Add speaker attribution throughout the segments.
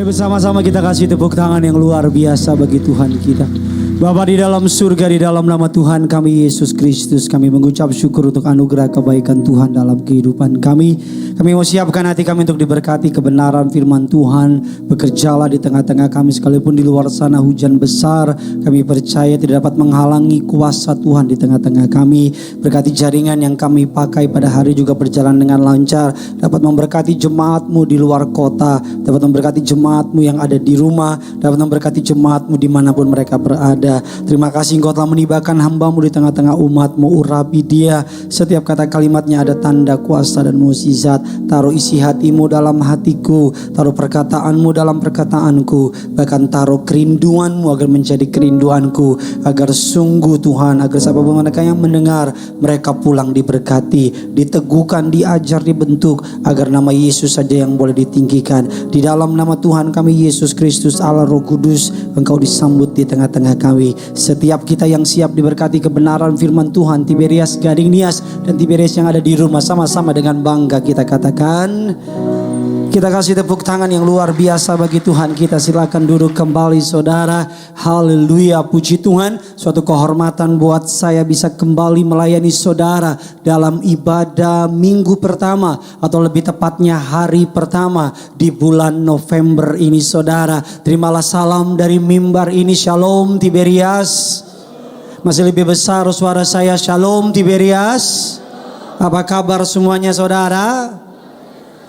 Speaker 1: Mari bersama-sama kita kasih tepuk tangan yang luar biasa bagi Tuhan kita. Bapa di dalam surga, di dalam nama Tuhan kami Yesus Kristus, kami mengucap syukur untuk anugerah kebaikan Tuhan dalam kehidupan kami. Kami mau siapkan hati kami untuk diberkati kebenaran firman Tuhan. Bekerjalah di tengah-tengah kami sekalipun di luar sana hujan besar. Kami percaya tidak dapat menghalangi kuasa Tuhan di tengah-tengah kami. Berkati jaringan yang kami pakai pada hari juga berjalan dengan lancar. Dapat memberkati jemaat-Mu di luar kota. Dapat memberkati jemaat-Mu yang ada di rumah. Dapat memberkati jemaat-Mu dimanapun mereka berada. Terima kasih Engkau telah menibakan hamba-Mu di tengah-tengah umat-Mu. Urapi dia. Setiap kata kalimatnya ada tanda kuasa dan mukjizat. Taruh isi hati-Mu dalam hatiku. Taruh perkataan-Mu dalam perkataanku. Bahkan taruh kerinduan-Mu agar menjadi kerinduanku. Agar sungguh Tuhan, agar siapapun mereka yang mendengar, mereka pulang diberkati, diteguhkan, diajar, dibentuk. Agar nama Yesus saja yang boleh ditinggikan. Di dalam nama Tuhan kami Yesus Kristus Allah Roh Kudus, Engkau disambut di tengah-tengah kami. Setiap kita yang siap diberkati kebenaran firman Tuhan, Tiberias Gading Nias dan Tiberias yang ada di rumah, sama-sama dengan bangga kita katakan, kita kasih tepuk tangan yang luar biasa bagi Tuhan kita. Silakan duduk kembali saudara. Haleluya, puji Tuhan. Suatu kehormatan buat saya bisa kembali melayani saudara dalam ibadah minggu pertama, atau lebih tepatnya hari pertama di bulan November ini saudara. Terimalah salam dari mimbar ini. Shalom Tiberias. Masih lebih besar suara saya. Shalom Tiberias. Apa kabar semuanya saudara?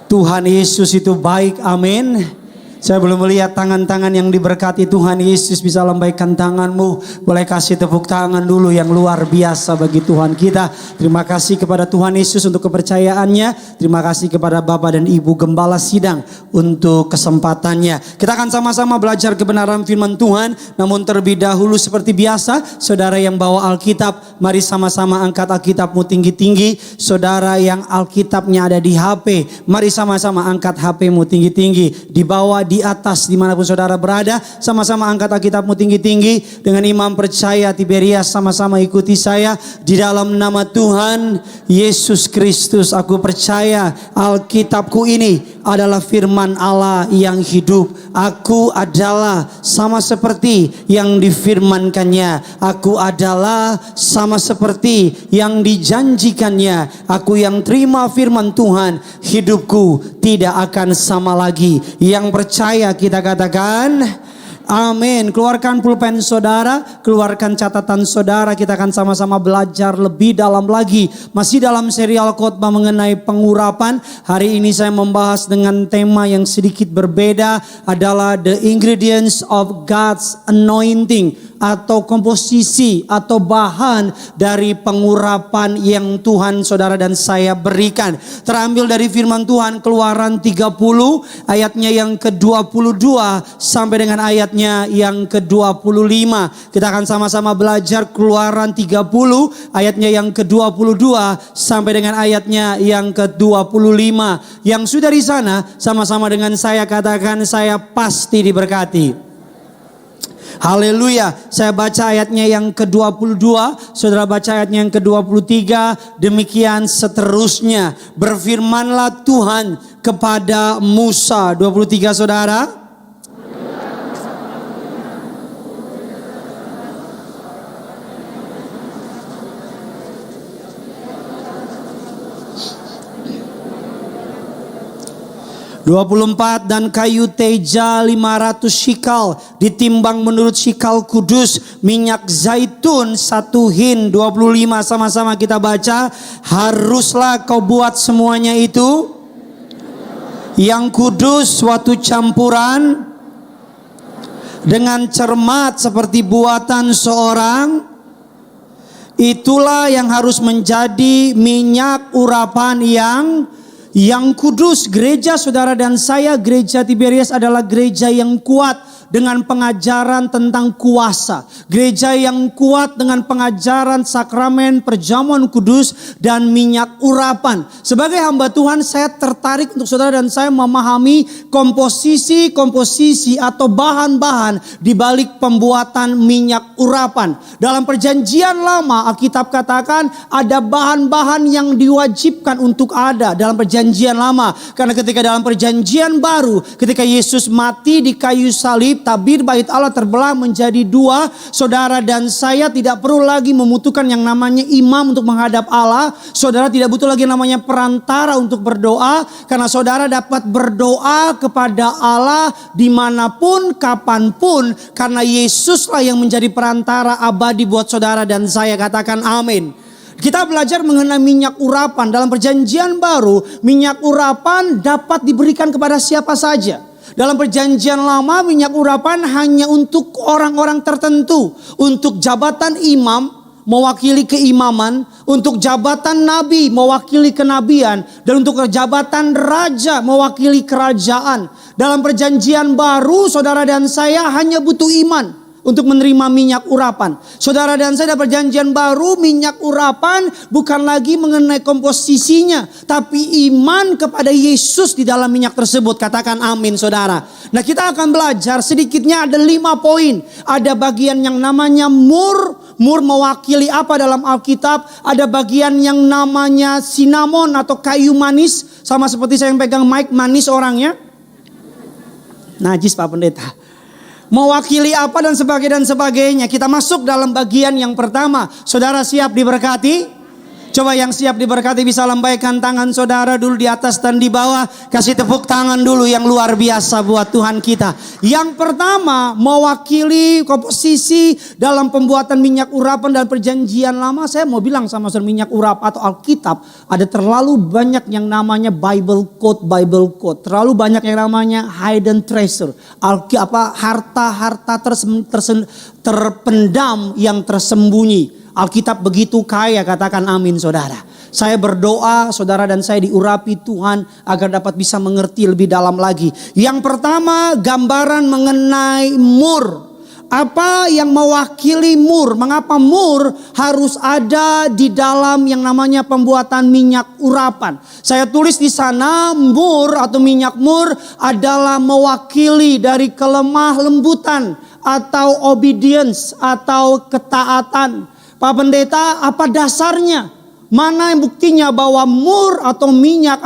Speaker 1: Tuhan Yesus itu baik, amin. Saya belum melihat tangan-tangan yang diberkati Tuhan Yesus. Bisa lambaikan tanganmu. Boleh kasih tepuk tangan dulu yang luar biasa bagi Tuhan kita. Terima kasih kepada Tuhan Yesus untuk kepercayaannya. Terima kasih kepada Bapak dan Ibu Gembala Sidang untuk kesempatannya. Kita akan sama-sama belajar kebenaran firman Tuhan. Namun terlebih dahulu seperti biasa, saudara yang bawa Alkitab, mari sama-sama angkat Alkitabmu tinggi-tinggi. Saudara yang Alkitabnya ada di HP, mari sama-sama angkat HPmu tinggi-tinggi. Di bawah, di atas, dimanapun saudara berada, sama-sama angkat Alkitabmu tinggi-tinggi. Dengan imam percaya Tiberias, sama-sama ikuti saya. Di dalam nama Tuhan Yesus Kristus, aku percaya Alkitabku ini adalah firman Allah yang hidup. Aku adalah sama seperti yang difirmankannya. Aku adalah sama seperti yang dijanjikannya. Aku yang terima firman Tuhan, hidupku tidak akan sama lagi. Yang percaya kita katakan amin. Keluarkan pulpen saudara, keluarkan catatan saudara. Kita akan sama-sama belajar lebih dalam lagi. Masih dalam serial khotbah mengenai pengurapan. Hari ini saya membahas dengan tema yang sedikit berbeda, adalah the ingredients of God's anointing, atau komposisi atau bahan dari pengurapan yang Tuhan saudara dan saya berikan. Terambil dari firman Tuhan Keluaran 30 ayatnya yang ke-22 sampai dengan ayatnya yang ke-25. Kita akan sama-sama belajar Keluaran 30 ayatnya yang ke-22 sampai dengan ayatnya yang ke-25. Yang sudah di sana sama-sama dengan saya katakan, saya pasti diberkati. Haleluya. Saya baca ayatnya yang ke-22, saudara baca ayatnya yang ke-23. Demikian seterusnya, berfirmanlah Tuhan kepada Musa. 23 saudara. Dan kayu teja 500 shikal ditimbang menurut shikal kudus, minyak zaitun 1 hin. 25 sama-sama kita baca. Haruslah kau buat semuanya itu yang kudus, suatu campuran dengan cermat seperti buatan seorang. Itulah yang harus menjadi minyak urapan yang kudus. Gereja saudara dan saya, gereja Tiberias adalah gereja yang kuat. dengan pengajaran tentang kuasa. Gereja yang kuat dengan pengajaran sakramen, perjamuan kudus, dan minyak urapan. Sebagai hamba Tuhan, saya tertarik untuk saudara dan saya memahami komposisi atau bahan-bahan di balik pembuatan minyak urapan. Dalam perjanjian lama, Alkitab katakan ada bahan-bahan yang diwajibkan untuk ada dalam perjanjian lama. Karena ketika dalam perjanjian baru, ketika Yesus mati di kayu salib, tabir bait Allah terbelah menjadi dua. Saudara dan saya tidak perlu lagi membutuhkan yang namanya imam untuk menghadap Allah. Saudara tidak butuh lagi namanya perantara untuk berdoa. Karena saudara dapat berdoa kepada Allah dimanapun, kapanpun. Karena Yesuslah yang menjadi perantara abadi buat saudara dan saya. Katakan amin. Kita belajar mengenai minyak urapan. Dalam perjanjian baru, minyak urapan dapat diberikan kepada siapa saja. Dalam perjanjian lama, minyak urapan hanya untuk orang-orang tertentu. Untuk jabatan imam, mewakili keimaman. Untuk jabatan nabi, mewakili kenabian. Dan untuk jabatan raja, mewakili kerajaan. Dalam perjanjian baru, saudara dan saya hanya butuh iman untuk menerima minyak urapan. Saudara dan saya, perjanjian baru, minyak urapan bukan lagi mengenai komposisinya, tapi iman kepada Yesus di dalam minyak tersebut. Katakan amin, saudara. Nah, kita akan belajar sedikitnya ada 5 poin. Ada bagian yang namanya mur. Mur mewakili apa dalam Alkitab? Ada bagian yang namanya cinnamon atau kayu manis. Sama seperti saya yang pegang mic, manis orangnya. Najis Pak Pendeta. Mewakili apa dan sebagainya. Kita masuk dalam bagian yang pertama. Saudara siap diberkati? Coba yang siap diberkati bisa lambaikan tangan saudara dulu di atas dan di bawah. Kasih tepuk tangan dulu yang luar biasa buat Tuhan kita. Yang pertama, mewakili komposisi dalam pembuatan minyak urapan dan perjanjian lama. Saya mau bilang sama saudara, minyak urap atau Alkitab ada terlalu banyak yang namanya Bible quote. Terlalu banyak yang namanya hidden treasure. Harta-harta terpendam yang tersembunyi. Alkitab begitu kaya, katakan amin saudara. Saya berdoa saudara dan saya diurapi Tuhan agar dapat bisa mengerti lebih dalam lagi. Yang pertama, gambaran mengenai mur. Apa yang mewakili mur? Mengapa mur harus ada di dalam yang namanya pembuatan minyak urapan? Saya tulis di sana, mur atau minyak mur adalah mewakili dari kelemah lembutan atau obedience atau ketaatan. Pak Pendeta, apa dasarnya? Mana yang buktinya bahwa mur atau minyak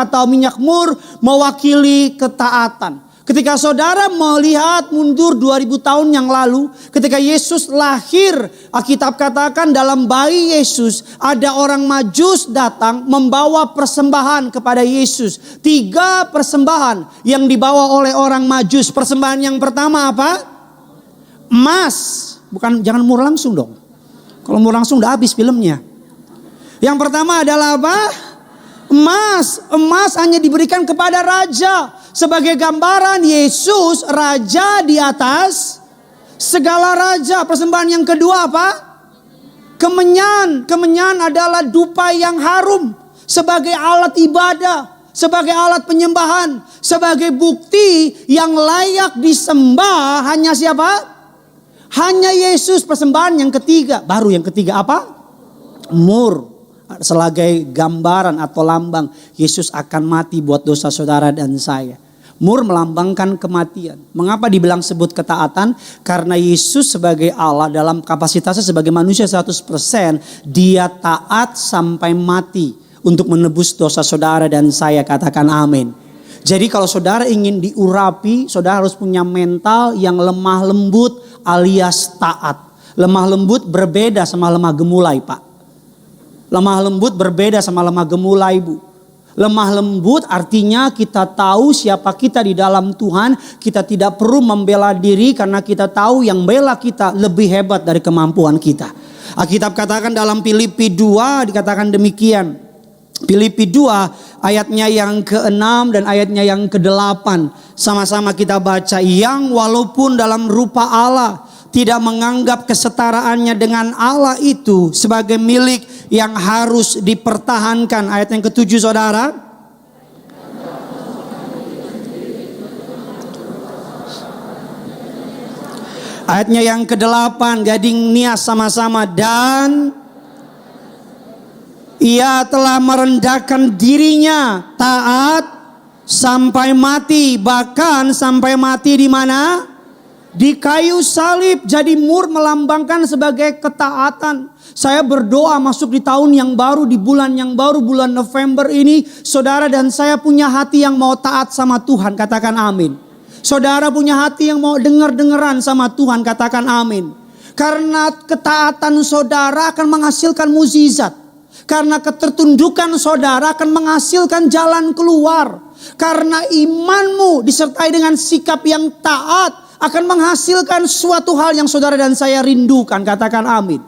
Speaker 1: mur mewakili ketaatan? Ketika saudara melihat mundur 2000 tahun yang lalu, ketika Yesus lahir, Alkitab katakan dalam bayi Yesus ada orang Majus datang membawa persembahan kepada Yesus. 3 persembahan yang dibawa oleh orang Majus. Persembahan yang pertama apa? Emas. Bukan, jangan mur langsung dong. Kalau mau langsung udah habis filmnya. Yang pertama adalah apa? Emas. Emas hanya diberikan kepada raja. Sebagai gambaran Yesus raja di atas segala raja. Persembahan yang kedua apa? Kemenyan. Kemenyan adalah dupa yang harum. Sebagai alat ibadah. Sebagai alat penyembahan. Sebagai bukti yang layak disembah hanya siapa? Hanya Yesus. Persembahan yang ketiga. Baru yang ketiga apa? Mur. Sebagai gambaran atau lambang Yesus akan mati buat dosa saudara dan saya. Mur melambangkan kematian. Mengapa dibilang sebut ketaatan? Karena Yesus sebagai Allah dalam kapasitasnya sebagai manusia 100%. Dia taat sampai mati untuk menebus dosa saudara dan saya. Katakan amin. Jadi kalau saudara ingin diurapi, saudara harus punya mental yang lemah lembut alias taat. Lemah lembut berbeda sama lemah gemulai, Pak. Lemah lembut berbeda sama lemah gemulai, Bu. Lemah lembut artinya kita tahu siapa kita di dalam Tuhan. Kita tidak perlu membela diri karena kita tahu yang bela kita lebih hebat dari kemampuan kita. Alkitab katakan dalam Filipi 2 dikatakan demikian. Filipi 2 ayatnya yang ke-6 dan ayatnya yang ke-8. Sama-sama kita baca. Yang walaupun dalam rupa Allah tidak menganggap kesetaraannya dengan Allah itu sebagai milik yang harus dipertahankan. Ayat yang ke-7 saudara. Ayatnya yang ke-8, Gading nias sama-sama. Dan ia telah merendahkan dirinya, taat sampai mati, bahkan sampai mati di mana? Di kayu salib. Jadi mur melambangkan sebagai ketaatan. Saya berdoa masuk di tahun yang baru, di bulan yang baru, bulan November ini, saudara dan saya punya hati yang mau taat sama Tuhan, katakan amin. Saudara punya hati yang mau dengar-dengeran sama Tuhan, katakan amin. Karena ketaatan saudara akan menghasilkan mukjizat. Karena ketertundukan saudara akan menghasilkan jalan keluar. Karena imanmu disertai dengan sikap yang taat akan menghasilkan suatu hal yang saudara dan saya rindukan, katakan amin.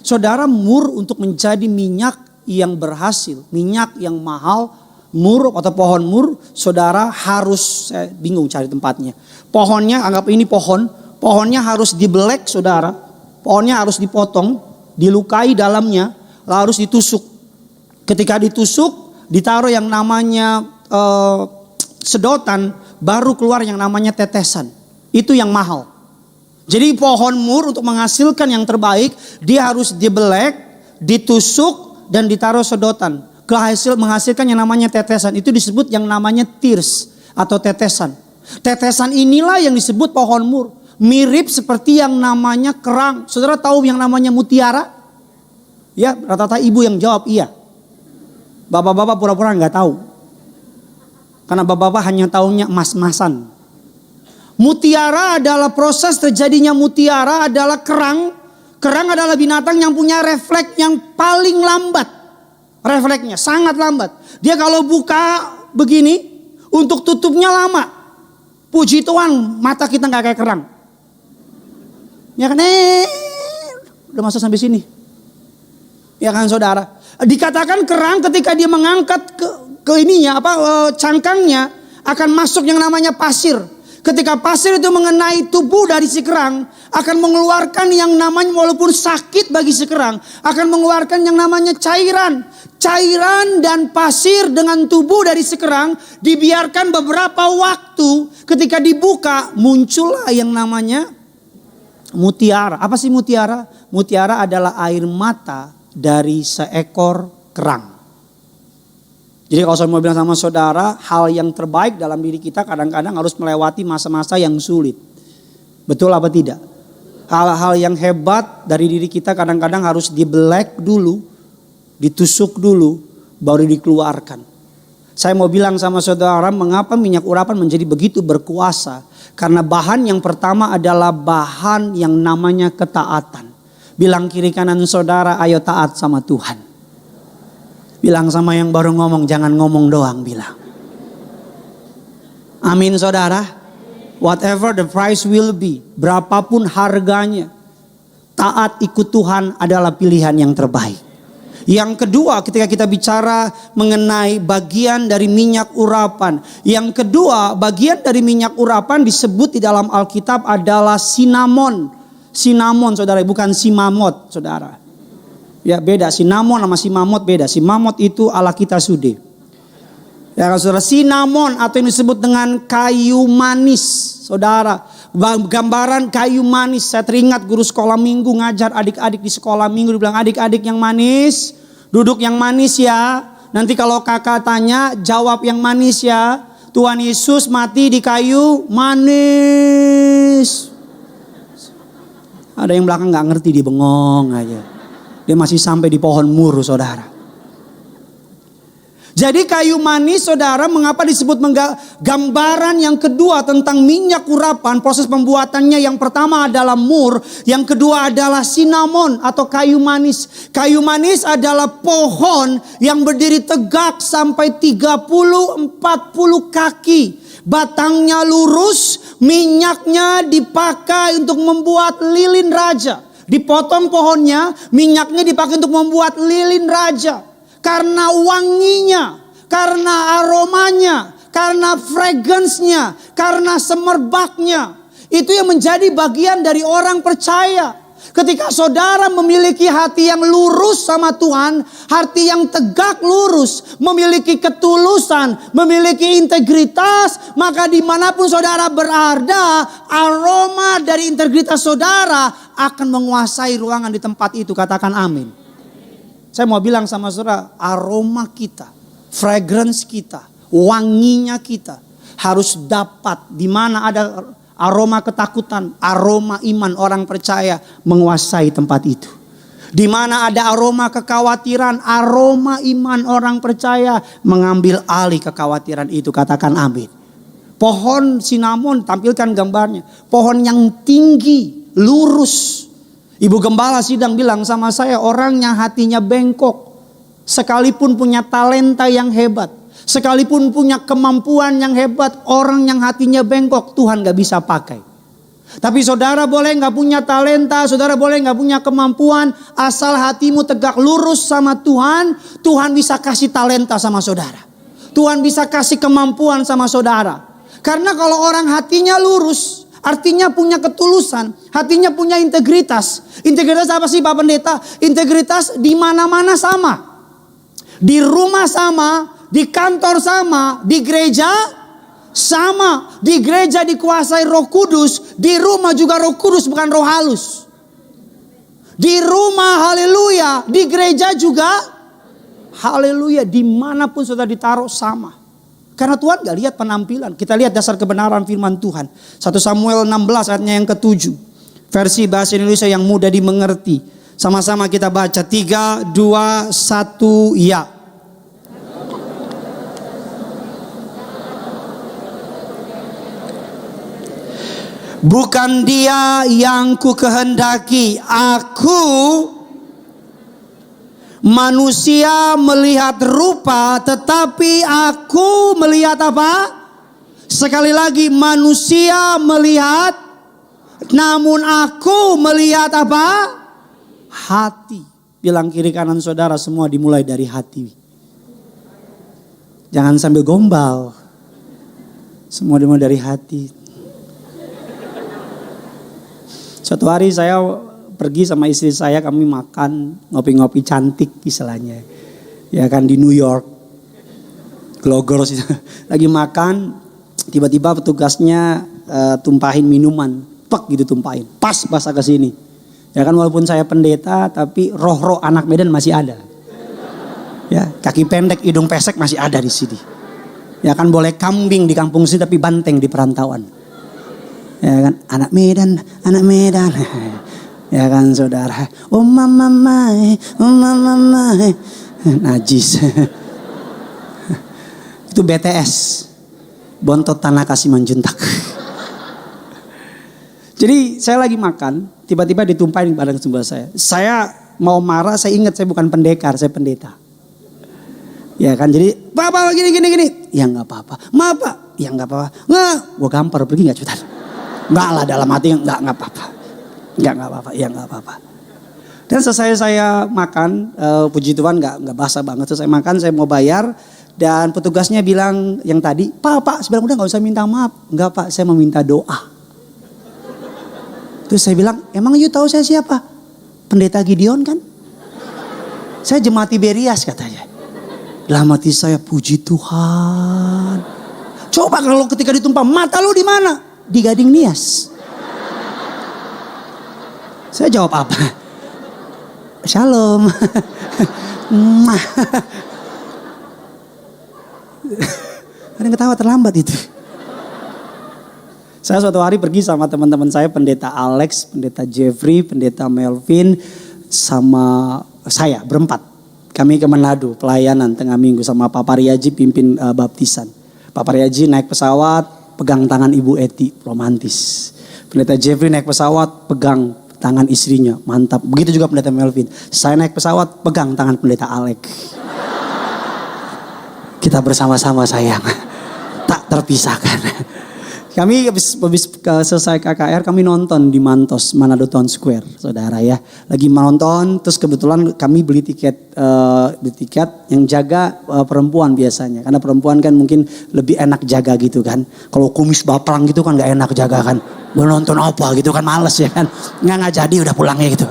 Speaker 1: Saudara, mur untuk menjadi minyak yang berhasil, minyak yang mahal, mur atau pohon mur, saudara harus, saya bingung cari tempatnya. Pohonnya, anggap ini pohon, pohonnya harus dibelek saudara, pohonnya harus dipotong, dilukai dalamnya, lalu harus ditusuk. Ketika ditusuk, ditaruh yang namanya sedotan, baru keluar yang namanya tetesan. Itu yang mahal. Jadi pohon mur untuk menghasilkan yang terbaik, dia harus dibelek, ditusuk, dan ditaruh sedotan. Menghasilkan yang namanya tetesan. Itu disebut yang namanya tears atau tetesan. Tetesan inilah yang disebut pohon mur. Mirip seperti yang namanya kerang. Saudara tahu yang namanya mutiara? Ya, rata-rata ibu yang jawab iya. Bapak-bapak pura-pura nggak tahu. Karena bapak-bapak hanya tahunya emas-emasan. Mutiara adalah proses terjadinya mutiara adalah kerang. Kerang adalah binatang yang punya refleks yang paling lambat. Refleksnya sangat lambat. Dia kalau buka begini, untuk tutupnya lama. Puji Tuhan, mata kita nggak kayak kerang. Ya kan, udah masuk sampai sini. Ya kan saudara. Dikatakan kerang ketika dia mengangkat ke ininya cangkangnya akan masuk yang namanya pasir. Ketika pasir itu mengenai tubuh dari si kerang, akan mengeluarkan yang namanya, walaupun sakit bagi si kerang, akan mengeluarkan yang namanya cairan. Cairan dan pasir dengan tubuh dari si kerang dibiarkan beberapa waktu, ketika dibuka muncullah yang namanya mutiara. Apa sih mutiara? Mutiara adalah air mata dari seekor kerang. Jadi kalau saya mau bilang sama saudara, hal yang terbaik dalam diri kita kadang-kadang harus melewati masa-masa yang sulit. Betul apa tidak? Hal-hal yang hebat dari diri kita kadang-kadang harus dibelek dulu, ditusuk dulu, baru dikeluarkan. Saya mau bilang sama saudara, mengapa minyak urapan menjadi begitu berkuasa? Karena bahan yang pertama adalah bahan yang namanya ketaatan. Bilang kiri kanan saudara, ayo taat sama Tuhan. Bilang sama yang baru ngomong, jangan ngomong doang, bilang. Amin saudara. Whatever the price will be, berapapun harganya, taat ikut Tuhan adalah pilihan yang terbaik. Yang kedua, ketika kita bicara mengenai bagian dari minyak urapan. Yang kedua, bagian dari minyak urapan disebut di dalam Alkitab adalah sinamon. Sinamon saudara, bukan simamot saudara. Ya beda, sinamon sama simamot beda. Simamot itu ala kita sude. Ya saudara, sinamon atau yang disebut dengan kayu manis. Saudara, gambaran kayu manis. Saya teringat guru sekolah minggu ngajar adik-adik di sekolah minggu. Dia bilang, adik-adik yang manis, duduk yang manis ya. Nanti kalau kakak tanya, jawab yang manis ya. Tuhan Yesus mati di kayu manis. Ada yang belakang gak ngerti, dia bengong aja. Dia masih sampai di pohon mur saudara. Jadi kayu manis saudara, mengapa disebut gambaran yang kedua tentang minyak urapan. Proses pembuatannya yang pertama adalah mur. Yang kedua adalah sinamon atau kayu manis. Kayu manis adalah pohon yang berdiri tegak sampai 30-40 kaki. Batangnya lurus, minyaknya dipakai untuk membuat lilin raja. Dipotong pohonnya, minyaknya dipakai untuk membuat lilin raja. Karena wanginya, karena aromanya, karena fragrance-nya, karena semerbaknya. Itu yang menjadi bagian dari orang percaya. Ketika saudara memiliki hati yang lurus sama Tuhan, hati yang tegak lurus, memiliki ketulusan, memiliki integritas, maka dimanapun saudara berada, aroma dari integritas saudara akan menguasai ruangan di tempat itu. Katakan amin. Saya mau bilang sama saudara, aroma kita, fragrance kita, wanginya kita harus dapat di mana ada aroma ketakutan, aroma iman orang percaya menguasai tempat itu. Di mana ada aroma kekhawatiran, aroma iman orang percaya mengambil alih kekhawatiran itu. Katakan amin. Pohon sinamon, tampilkan gambarnya. Pohon yang tinggi, lurus. Ibu gembala sidang bilang sama saya, orang yang hatinya bengkok, sekalipun punya talenta yang hebat, sekalipun punya kemampuan yang hebat, orang yang hatinya bengkok Tuhan gak bisa pakai. Tapi saudara boleh gak punya talenta, saudara boleh gak punya kemampuan, asal hatimu tegak lurus sama Tuhan, Tuhan bisa kasih talenta sama saudara. Tuhan bisa kasih kemampuan sama saudara. Karena kalau orang hatinya lurus, artinya punya ketulusan, hatinya punya integritas. Integritas apa sih Pak Pendeta? Integritas di mana-mana sama. Di rumah sama, di kantor sama, di gereja sama. Di gereja dikuasai Roh Kudus, di rumah juga Roh Kudus, bukan roh halus. Di rumah haleluya, di gereja juga haleluya. Dimanapun saudara ditaruh sama. Karena Tuhan gak lihat penampilan. Kita lihat dasar kebenaran firman Tuhan. 1 Samuel 16 ayatnya yang ke-7. Versi bahasa Indonesia yang mudah dimengerti. Sama-sama kita baca. 3, 2, 1, ya. Bukan dia yang ku kehendaki, aku manusia melihat rupa, tetapi aku melihat apa? Sekali lagi, manusia melihat, namun aku melihat apa? Hati. Bilang kiri kanan saudara, semua dimulai dari hati. Jangan sambil gombal. Semua dimulai dari hati. Suatu hari saya pergi sama istri saya, kami makan ngopi-ngopi cantik istilahnya. Ya kan di New York. Glogor sih. Lagi makan, tiba-tiba petugasnya tumpahin minuman. Pek gitu tumpahin. Pas basah ke sini. Ya kan walaupun saya pendeta, tapi roh-roh anak Medan masih ada. Ya, kaki pendek, hidung pesek masih ada di sini. Ya kan boleh kambing di kampung sini tapi banteng di perantauan. Ya kan anak Medan. Ya kan saudara. Oh mama mai, najis. Itu BTS. Bontot tanah kasih manjuntak. Jadi saya lagi makan, tiba-tiba ditumpahin pada sebelah saya. Saya mau marah, saya ingat saya bukan pendekar, saya pendeta. Ya kan jadi, Bapak gini. Ya nggak apa-apa. Maaf Pak, ya nggak apa-apa. Nggak, gua gampar pergi nggak cepetan. Nggak lah dalam hati nggak apa-apa. Nggak apa-apa. Dan selesai saya makan, puji Tuhan nggak basah banget. Selesai makan, saya mau bayar dan petugasnya bilang yang tadi, Pak, saya bilang udah nggak usah minta maaf. Nggak Pak, saya mau minta doa. Terus saya bilang, emang you tahu saya siapa? Pendeta Gideon kan? Saya jemaat Tiberias katanya. Dalam hati saya, puji Tuhan. Coba kalau ketika ditumpah, mata lu di mana? Di Gading Nias. Saya jawab apa? Shalom. Ada yang ketawa terlambat itu. Saya suatu hari pergi sama teman-teman saya, pendeta Alex, pendeta Jeffrey, pendeta Melvin, sama saya berempat. Kami ke Manado, pelayanan tengah minggu sama Pak Pariaji pimpin baptisan. Pak Pariaji naik pesawat, pegang tangan Ibu Eti, romantis. Pendeta Jeffrey naik pesawat, pegang tangan istrinya, mantap. Begitu juga pendeta Melvin. Saya naik pesawat, pegang tangan pendeta Alex. Kita bersama-sama sayang, tak terpisahkan. Kami habis selesai KKR, kami nonton di Mantos, Manado Town Square, saudara ya. Lagi menonton, terus kebetulan kami beli tiket yang jaga perempuan biasanya. Karena perempuan kan mungkin lebih enak jaga gitu kan. Kalau kumis baprang gitu kan gak enak jaga kan. Mau nonton apa gitu kan, males ya kan. Nggak jadi udah pulang ya gitu.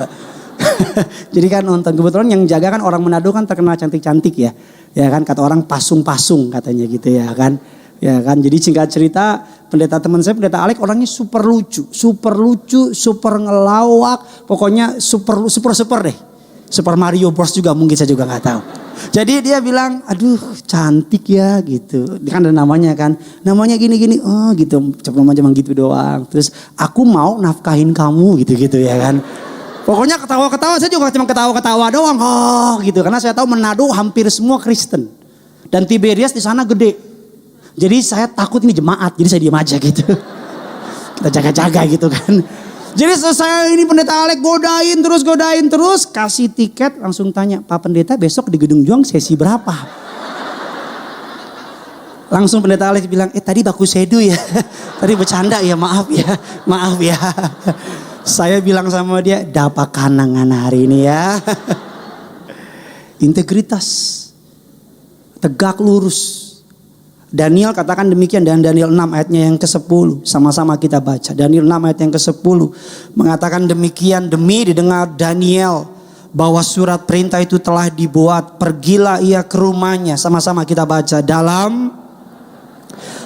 Speaker 1: Jadi kan nonton, kebetulan yang jaga kan orang Manado kan terkenal cantik-cantik ya. Ya kan, kata orang pasung-pasung katanya gitu ya kan. Ya kan, jadi singkat cerita pendeta teman saya, pendeta Alek orangnya super lucu, super ngelawak. Pokoknya super deh. Super Mario Bros juga mungkin, saya juga nggak tahu. Jadi dia bilang, aduh cantik ya gitu. Dia kan ada namanya kan. Namanya gini-gini, oh gitu. Cuma gitu doang. Terus aku mau nafkahin kamu gitu-gitu ya kan. Pokoknya ketawa-ketawa, saya juga cuma ketawa-ketawa doang. Oh gitu. Karena saya tahu Manado hampir semua Kristen. Dan Tiberias di sana gede. Jadi saya takut ini jemaat. Jadi saya diam aja gitu. Kita jaga-jaga gitu kan. Jadi selesai ini pendeta Alek godain terus, kasih tiket, langsung tanya, Pak Pendeta besok di Gedung Juang sesi berapa? Langsung pendeta Alek bilang, tadi baku sedu ya, tadi bercanda ya, maaf ya. Saya bilang sama dia, dapat kanangan hari ini ya. Integritas, tegak lurus. Daniel katakan demikian, dan Daniel 6 ayatnya yang ke-10. Sama-sama kita baca. Daniel 6 ayat yang ke-10. Mengatakan demikian, demi didengar Daniel bahwa surat perintah itu telah dibuat. Pergilah ia ke rumahnya. Sama-sama kita baca. Dalam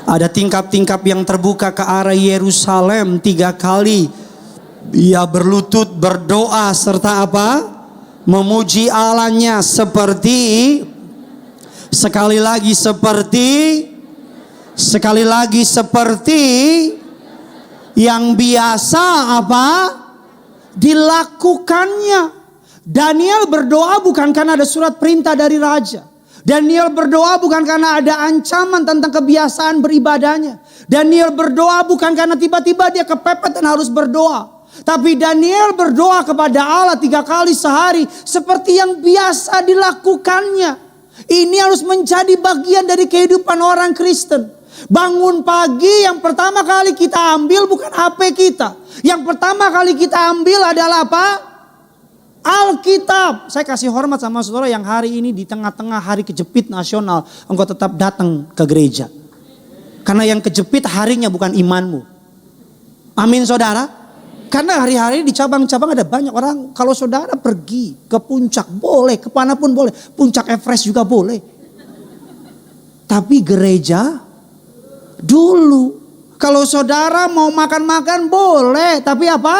Speaker 1: ada tingkap-tingkap yang terbuka ke arah Yerusalem 3 kali. Ia berlutut berdoa serta apa? Memuji Allahnya seperti, sekali lagi seperti yang biasa apa? Dilakukannya. Daniel berdoa bukan karena ada surat perintah dari raja. Daniel berdoa bukan karena ada ancaman tentang kebiasaan beribadahnya. Daniel berdoa bukan karena tiba-tiba dia kepepet dan harus berdoa. Tapi Daniel berdoa kepada Allah 3 kali sehari seperti yang biasa dilakukannya. Ini harus menjadi bagian dari kehidupan orang Kristen. Bangun pagi, yang pertama kali kita ambil bukan HP kita. Yang pertama kali kita ambil adalah apa? Alkitab. Saya kasih hormat sama saudara yang hari ini di tengah-tengah hari kejepit nasional, engkau tetap datang ke gereja. Karena yang kejepit harinya bukan imanmu. Amin saudara. Karena hari-hari di cabang-cabang ada banyak orang. Kalau saudara pergi ke puncak boleh, kemanapun boleh. Puncak Everest juga boleh. Tapi gereja dulu. Kalau saudara mau makan-makan boleh. Tapi apa?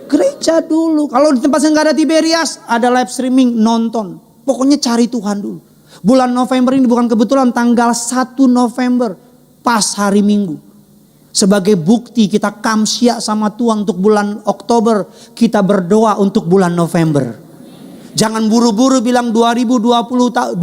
Speaker 1: Gereja dulu. Kalau di tempat yang gak ada Tiberias, ada live streaming, nonton. Pokoknya cari Tuhan dulu. Bulan November ini bukan kebetulan, tanggal 1 November. Pas hari Minggu. Sebagai bukti kita kamsya sama Tuhan untuk bulan Oktober. Kita berdoa untuk bulan November. Jangan buru-buru bilang 2020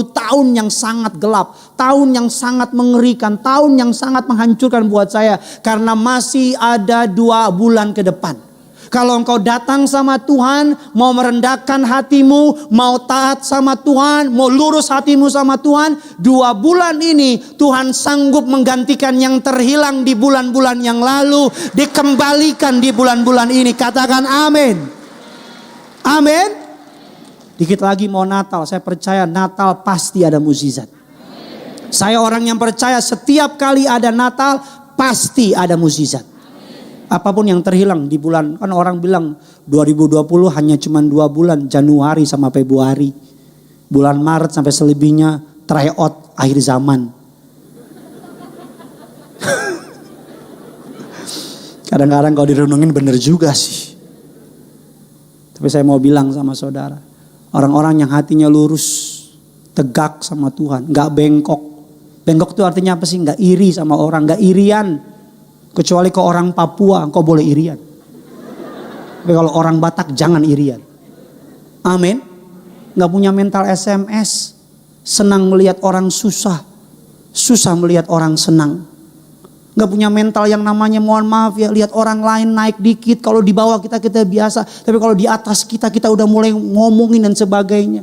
Speaker 1: tahun yang sangat gelap. Tahun yang sangat mengerikan. Tahun yang sangat menghancurkan buat saya. Karena masih ada 2 bulan ke depan. Kalau engkau datang sama Tuhan, mau merendahkan hatimu, mau taat sama Tuhan, mau lurus hatimu sama Tuhan, 2 bulan ini Tuhan sanggup menggantikan yang terhilang di bulan-bulan yang lalu, dikembalikan di bulan-bulan ini. Katakan amin. Amin. Dikit lagi mau Natal, saya percaya Natal pasti ada mukjizat. Saya orang yang percaya setiap kali ada Natal pasti ada mukjizat. Apapun yang terhilang di bulan, kan orang bilang 2020 hanya cuma 2 bulan, Januari sama Februari. Bulan Maret sampai selebihnya tryout akhir zaman. Kadang-kadang kalau direnungin bener juga sih. Tapi saya mau bilang sama saudara, orang-orang yang hatinya lurus, tegak sama Tuhan, gak bengkok. Bengkok itu artinya apa sih? Gak iri sama orang, gak irian. Kecuali ke orang Papua, engkau boleh irian. Tapi kalau orang Batak jangan irian. Amin. Gak punya mental SMS. Senang melihat orang susah. Susah melihat orang senang. Gak punya mental yang namanya mohon maaf ya. Lihat orang lain naik dikit. Kalau di bawah kita biasa. Tapi kalau di atas kita udah mulai ngomongin dan sebagainya.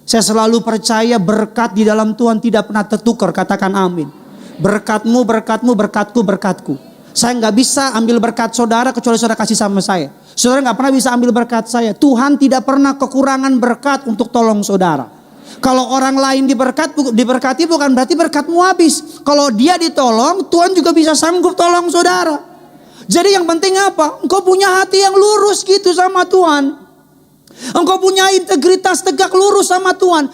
Speaker 1: Saya selalu percaya berkat di dalam Tuhan tidak pernah tertukar. Katakan amin. Berkatmu, berkatmu, berkatku, berkatku. Saya gak bisa ambil berkat saudara kecuali saudara kasih sama saya. Saudara gak pernah bisa ambil berkat saya. Tuhan tidak pernah kekurangan berkat untuk tolong saudara. Kalau orang lain diberkati bukan berarti berkatmu habis. Kalau dia ditolong, Tuhan juga bisa sanggup tolong saudara. Jadi yang penting apa? Engkau punya hati yang lurus gitu sama Tuhan. Engkau punya integritas tegak lurus sama Tuhan.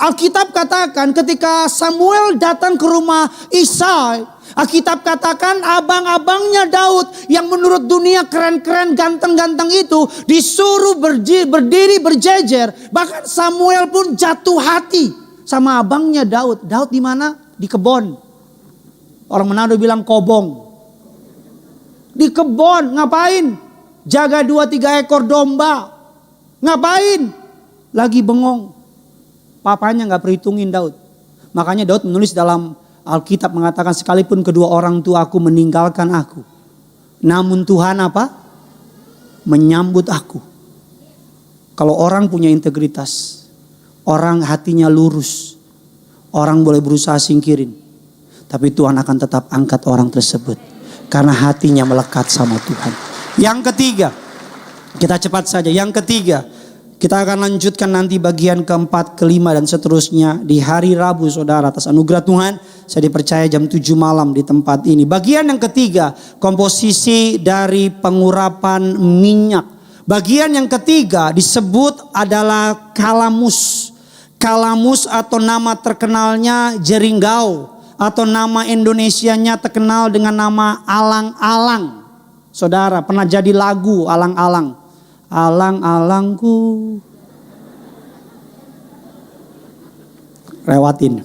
Speaker 1: Alkitab katakan ketika Samuel datang ke rumah Isai, Alkitab katakan abang-abangnya Daud yang menurut dunia keren-keren, ganteng-ganteng itu disuruh berdiri berjejer. Bahkan Samuel pun jatuh hati sama abangnya Daud. Daud di mana? Di kebon. Orang Manado bilang kobong. Di kebon ngapain? Jaga 2-3 ekor domba. Ngapain? Lagi bengong. Papanya gak perhitungin Daud. Makanya Daud menulis dalam Alkitab mengatakan sekalipun kedua orang tuaku meninggalkan aku, namun Tuhan apa? Menyambut aku. Kalau orang punya integritas, orang hatinya lurus, orang boleh berusaha singkirin, tapi Tuhan akan tetap angkat orang tersebut karena hatinya melekat sama Tuhan. Yang ketiga, kita cepat saja. Yang ketiga, kita akan lanjutkan nanti bagian keempat, kelima dan seterusnya di hari Rabu saudara. Atas anugerah Tuhan saya dipercaya jam 7 malam di tempat ini. Bagian yang ketiga, komposisi dari pengurapan minyak. Bagian yang ketiga disebut adalah kalamus. Kalamus atau nama terkenalnya jeringgau, atau nama Indonesianya terkenal dengan nama alang-alang. Saudara pernah jadi lagu alang-alang. Alang-alangku. Lewatin.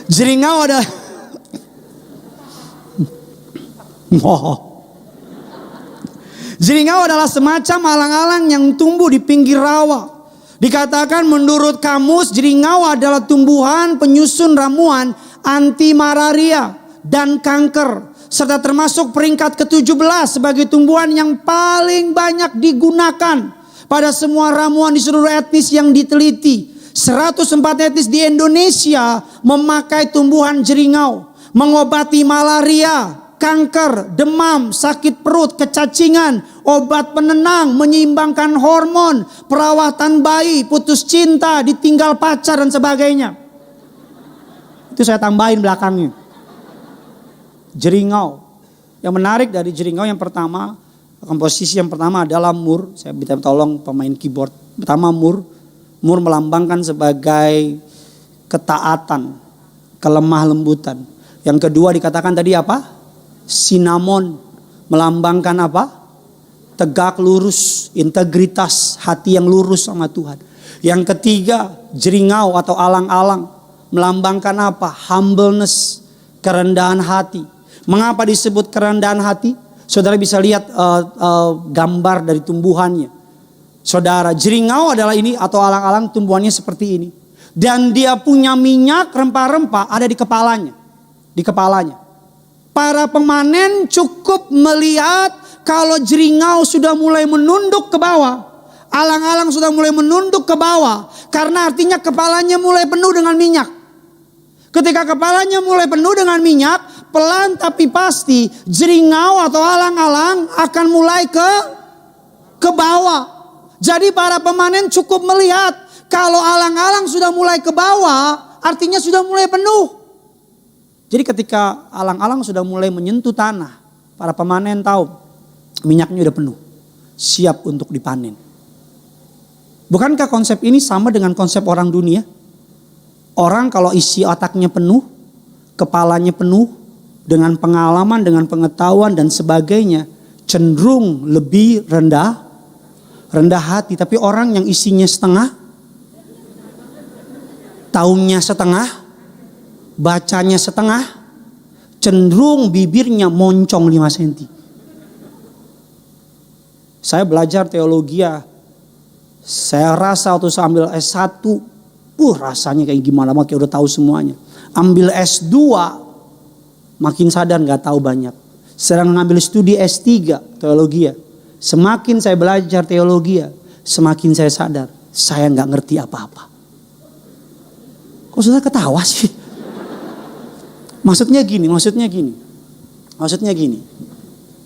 Speaker 1: Jeringgau ada. Jeringgau adalah semacam alang-alang yang tumbuh di pinggir rawa. Dikatakan menurut kamus, jeringgau adalah tumbuhan penyusun ramuan anti malaria dan kanker, serta termasuk peringkat ke-17 sebagai tumbuhan yang paling banyak digunakan pada semua ramuan di seluruh etnis yang diteliti. 104 etnis di Indonesia memakai tumbuhan jeringgau, mengobati malaria, kanker, demam, sakit perut, kecacingan, obat penenang, menyeimbangkan hormon, perawatan bayi, putus cinta, ditinggal pacar dan sebagainya. Itu saya tambahin belakangnya. Jeringgau. Yang menarik dari jeringgau yang pertama, komposisi yang pertama adalah mur. Saya minta tolong pemain keyboard. Pertama mur. Mur melambangkan sebagai ketaatan, kelemah lembutan. Yang kedua dikatakan tadi apa? Cinnamon, melambangkan apa? Tegak lurus, integritas, hati yang lurus sama Tuhan. Yang ketiga jeringgau atau alang-alang, melambangkan apa? Humbleness, kerendahan hati. Mengapa disebut kerendahan hati? Saudara bisa lihat gambar dari tumbuhannya. Saudara, jeringgau adalah ini atau alang-alang tumbuhannya seperti ini. Dan dia punya minyak rempah-rempah ada di kepalanya. Di kepalanya. Para pemanen cukup melihat kalau jeringgau sudah mulai menunduk ke bawah. Alang-alang sudah mulai menunduk ke bawah. Karena artinya kepalanya mulai penuh dengan minyak. Ketika kepalanya mulai penuh dengan minyak, pelan tapi pasti jeringgau atau alang-alang akan mulai ke bawah. Jadi para pemanen cukup melihat kalau alang-alang sudah mulai ke bawah, artinya sudah mulai penuh. Jadi ketika alang-alang sudah mulai menyentuh tanah, para pemanen tahu minyaknya sudah penuh, siap untuk dipanen. Bukankah konsep ini sama dengan konsep orang dunia? Orang kalau isi otaknya penuh, kepalanya penuh, dengan pengalaman, dengan pengetahuan dan sebagainya, cenderung lebih rendah hati. Tapi orang yang isinya setengah, tahunya setengah, bacanya setengah, cenderung bibirnya moncong 5 cm. Saya belajar teologi ya. Saya rasa waktu saya ambil S1, rasanya kayak gimana banget, kayak udah tahu semuanya. Ambil S2, makin sadar gak tahu banyak. Sedang ngambil studi S3 teologi ya. Semakin saya belajar teologi ya, semakin saya sadar saya gak ngerti apa-apa. Kok sudah ketawa sih? Maksudnya gini.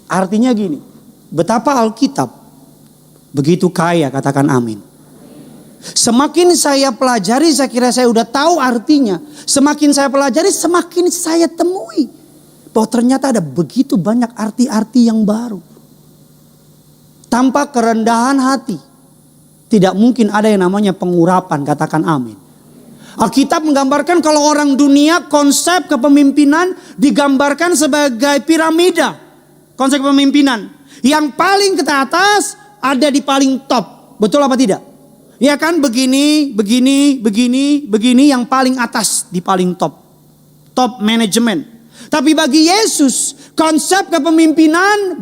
Speaker 1: Artinya gini. Betapa Alkitab begitu kaya, katakan amin. Semakin saya pelajari, saya kira saya udah tahu artinya. Semakin saya pelajari, semakin saya temui bahwa ternyata ada begitu banyak arti-arti yang baru. Tanpa kerendahan hati, tidak mungkin ada yang namanya pengurapan, katakan amin. Alkitab menggambarkan kalau orang dunia konsep kepemimpinan digambarkan sebagai piramida. Konsep kepemimpinan. Yang paling ke atas ada di paling top. Betul apa tidak? Ya kan begini, yang paling atas di paling top. Top manajemen. Tapi bagi Yesus konsep kepemimpinan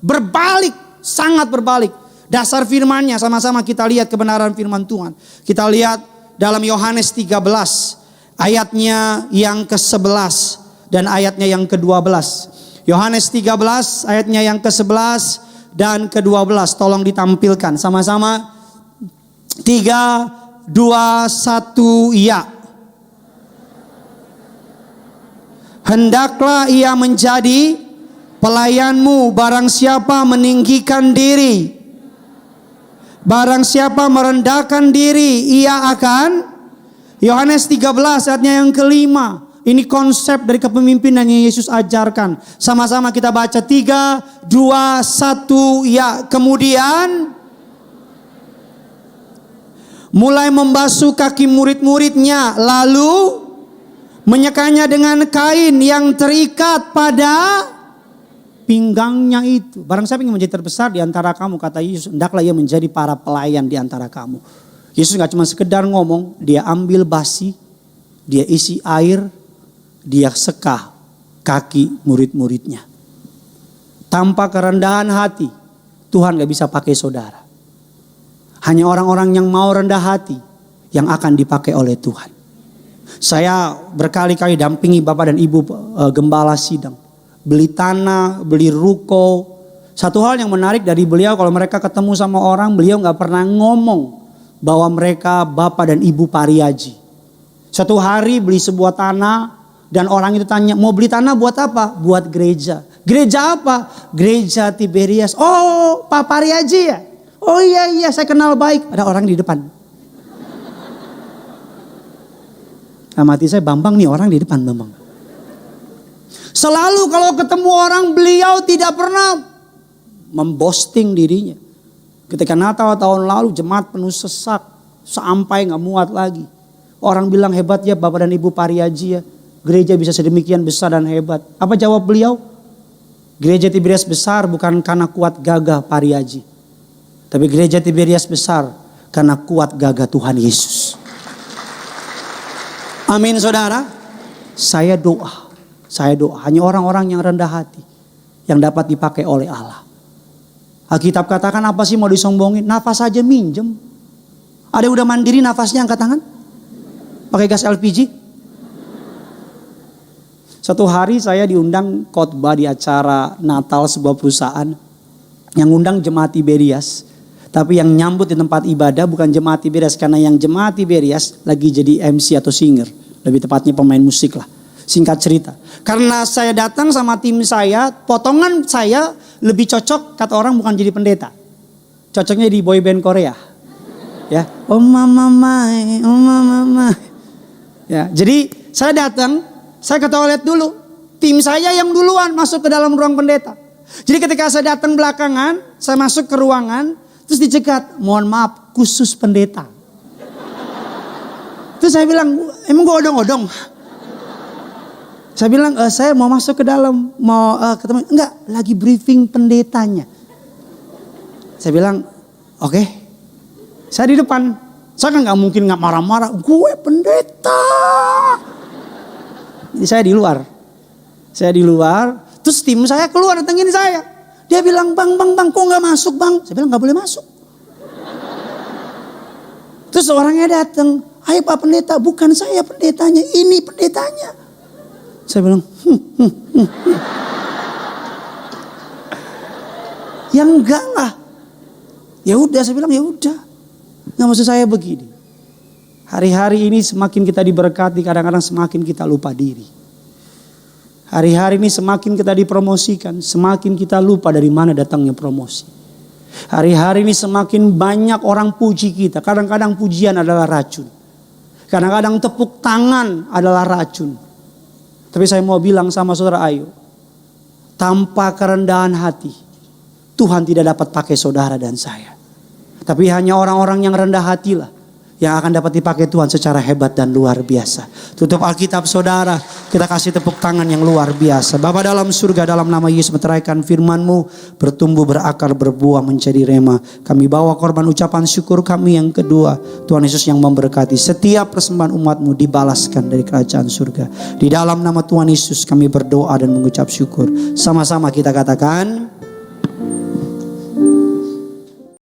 Speaker 1: berbalik. Sangat berbalik. Dasar firman-Nya sama-sama kita lihat kebenaran firman Tuhan. Kita lihat dalam Yohanes 13 ayatnya yang ke-11 dan ayatnya yang ke-12. Yohanes 13 ayatnya yang ke-11 dan ke-12. Tolong ditampilkan sama-sama. 3, 2, 1 ya. Hendaklah ia menjadi pelayanmu barang siapa meninggikan diri. Barang siapa merendahkan diri, ia akan. Yohanes 13 ayatnya yang ke-5. Ini konsep dari kepemimpinan yang Yesus ajarkan. Sama-sama kita baca 3, 2, 1 ya. Kemudian mulai membasuh kaki murid-muridnya, lalu menyekanya dengan kain yang terikat pada pinggangnya itu. Barang siapa yang menjadi terbesar di antara kamu, kata Yesus, hendaklah ia menjadi para pelayan di antara kamu. Yesus gak cuma sekedar ngomong, dia ambil basi, dia isi air, dia sekah kaki murid-muridnya. Tanpa kerendahan hati, Tuhan gak bisa pakai saudara. Hanya orang-orang yang mau rendah hati yang akan dipakai oleh Tuhan. Saya berkali-kali dampingi Bapak dan Ibu gembala sidang. Beli tanah, beli ruko. Satu hal yang menarik dari beliau, kalau mereka ketemu sama orang, beliau gak pernah ngomong bahwa mereka Bapak dan Ibu Pariaji. Satu hari beli sebuah tanah, dan orang itu tanya, mau beli tanah buat apa? Buat gereja. Gereja apa? Gereja Tiberias. Oh, Pak Pariaji ya? Oh iya, saya kenal baik. Ada orang di depan. Nah, mati saya, Bambang nih orang di depan, Bambang. Selalu kalau ketemu orang, beliau tidak pernah memposting dirinya. Ketika Natal tahun lalu, jemaat penuh sesak. Sampai gak muat lagi. Orang bilang hebat ya Bapak dan Ibu Pariaji ya. Gereja bisa sedemikian besar dan hebat. Apa jawab beliau? Gereja Tiberias besar bukan karena kuat gagah Pariaji. Tapi gereja Tiberias besar karena kuat gagah Tuhan Yesus. Amin saudara. Saya doa. Hanya orang-orang yang rendah hati yang dapat dipakai oleh Allah. Alkitab katakan apa sih mau disombongin? Nafas aja minjem. Ada yang udah mandiri nafasnya, angkat tangan. Pakai gas LPG. Satu hari saya diundang khotbah di acara Natal sebuah perusahaan. Yang undang jemaat Tiberias. Tapi yang nyambut di tempat ibadah bukan jemaat Tiberias. Karena yang jemaat Tiberias lagi jadi MC atau singer. Lebih tepatnya pemain musik lah. Singkat cerita. Karena saya datang sama tim saya. Potongan saya lebih cocok, kata orang, bukan jadi pendeta. Cocoknya di boy band Korea. Ya, oh mama. Ya, jadi saya datang. Saya ke toilet dulu. Tim saya yang duluan masuk ke dalam ruang pendeta. Jadi ketika saya datang belakangan, saya masuk ke ruangan, terus dicegat, mohon maaf, khusus pendeta. Terus saya bilang, emang gue odong-odong? Saya bilang, saya mau masuk ke dalam, mau ketemu. Enggak, lagi briefing pendetanya. Saya bilang, oke. Saya di depan. Saya kan gak mungkin gak marah-marah. Gue pendeta. Jadi saya di luar. Terus tim saya keluar datengin saya. Dia bilang, bang, kok gak masuk bang? Saya bilang, gak boleh masuk. Terus orangnya datang, ayo Pak Pendeta, bukan saya pendetanya, ini pendetanya. Saya bilang, ya enggak lah. Ya udah, saya bilang ya udah. Nggak, maksud saya begini. Hari-hari ini semakin kita diberkati, kadang-kadang semakin kita lupa diri. Hari-hari ini semakin kita dipromosikan, semakin kita lupa dari mana datangnya promosi. Hari-hari ini semakin banyak orang puji kita. Kadang-kadang pujian adalah racun. Kadang-kadang tepuk tangan adalah racun. Tapi saya mau bilang sama saudara Ayu, tanpa kerendahan hati, Tuhan tidak dapat pakai saudara dan saya. Tapi hanya orang-orang yang rendah hatilah yang akan dapat dipakai Tuhan secara hebat dan luar biasa. Tutup Alkitab saudara, kita kasih tepuk tangan yang luar biasa. Bapa dalam surga, dalam nama Yesus meteraikan firman-Mu, bertumbuh, berakar, berbuah menjadi rema. Kami bawa korban ucapan syukur kami yang kedua. Tuhan Yesus yang memberkati setiap persembahan umat-Mu dibalaskan dari kerajaan surga. Di dalam nama Tuhan Yesus kami berdoa dan mengucap syukur. Sama-sama kita katakan,